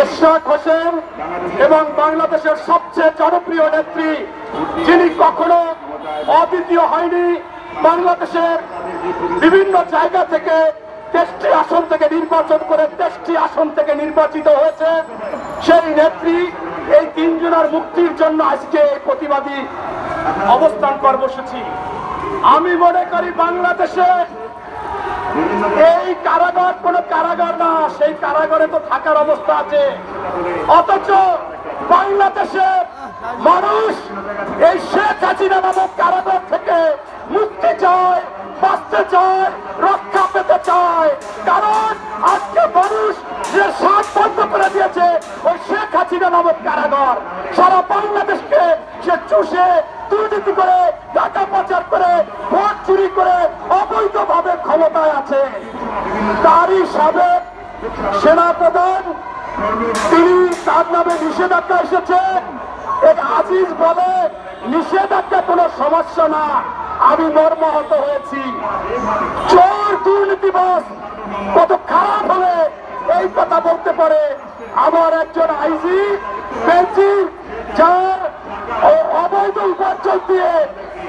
ইশরাক হোসেন এবং বাংলাদেশের সবচেয়ে জনপ্রিয় নেত্রী, যিনি কখনো অদ্বিতীয় হয়নি, বাংলাদেশের বিভিন্ন জায়গা থেকে 23টি আসন থেকে নির্বাচন করে 23টি আসন থেকে নির্বাচিত হয়েছে সেই নেত্রী, এই তিনজনের মুক্তির জন্য আজকে এই প্রতিবাদী অবস্থান কর্মসূচি। আমি মনে করি বাংলাদেশে এই কারাগার কোন কারাগার না, সেই কারাগারে তো থাকার অবস্থা আছে, অথচ বাংলাদেশে মানুষ এই শেখ হাসিনা নামক কারাগার থেকে মুক্তি চায়, বাঁচতে চায়, রক্ষা পেতে চায়। কারণ আজকে মানুষ যে শ্বাস বন্ধ করে দিয়েছে ওই শেখ হাসিনা নামক কারাগার, সারা বাংলাদেশকে সে চুষে দুর্নীতি করে, টাকা পাচার করে, ভোট চুরি করে অবৈধভাবে ক্ষমতায় আছে। তারই সাবেক সেনাপ্রধান, তিনি তার নামে নিষেধাজ্ঞা এসেছে। এক আজিজ বলে নিষেধাজ্ঞা কোনো সমস্যা না, আমি মর্মাহত হয়েছি। চোর দুর্নীতিবাজ কত খারাপ হলে এই কথা বলতে পারে? আমার একজন আইজি বেঞ্চি, যার অবৈধ উপার্জন দিয়ে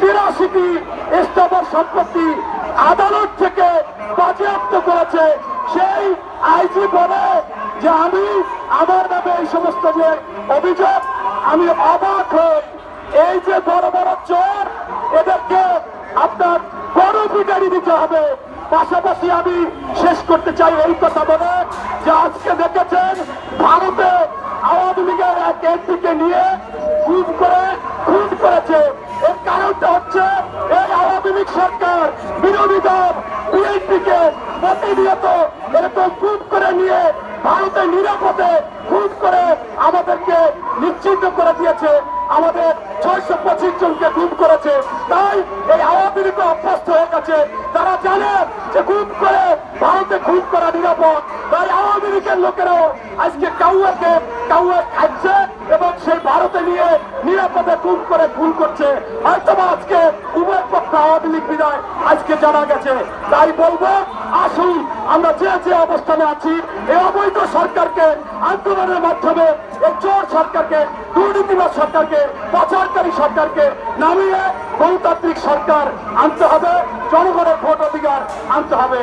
83টি স্থাবর সম্পত্তি আদালত থেকে বাজেয়াপ্ত করেছে, সেই আইজি বলে যে আমি আমার নামে এই সমস্ত যে অভিযোগ, আমি অবাক হই। এই যে বড় বড় চোর, এদেরকে আপনার বড় পিটারি দিতে হবে। পাশাপাশি আমি শেষ করতে চাই এই কথা বলে যে আজকে দেখেছেন ভারতে আওয়ামী লীগের এক এমপিকে নিয়ে খুন করেছে। এর কারণটা হচ্ছে এই আওয়ামী লীগ সরকার বিরোধী দল বিএনপিকে প্রতিনিয়ত এরকম খুন করে নিয়ে ভারতে নিরাপদে খুন করে আমাদেরকে নিশ্চিত করে দিয়েছে, আমাদের 625 জনকে খুন করেছে। তাই এই আওয়ামী লীগ অভ্যস্ত হয়ে গেছে, তারা জানে যে খুন করে ভারতে খুন করা নিরাপদ। তাই আওয়ামী লীগের লোকেরাও আজকে কাউয়া খাচ্ছে এবং সেই ভারতে নিয়ে নিরাপদে খুন করছে। হয়তো আজকে উভয় পক্ষ আওয়ামী লীগ বিদায় আজকে জানা গেছে। তাই বলবো, আসুন আমরা যে অবস্থানে আছি এই অবৈধ সরকারকে আন্দোলনের মাধ্যমে, এই চোর সরকারকে, দুর্নীতিবাদ সরকারকে, পাচারকারী সরকারকে নামিয়ে গণতান্ত্রিক সরকার আনতে হবে, জনগণের ভোট অধিকার আনতে হবে।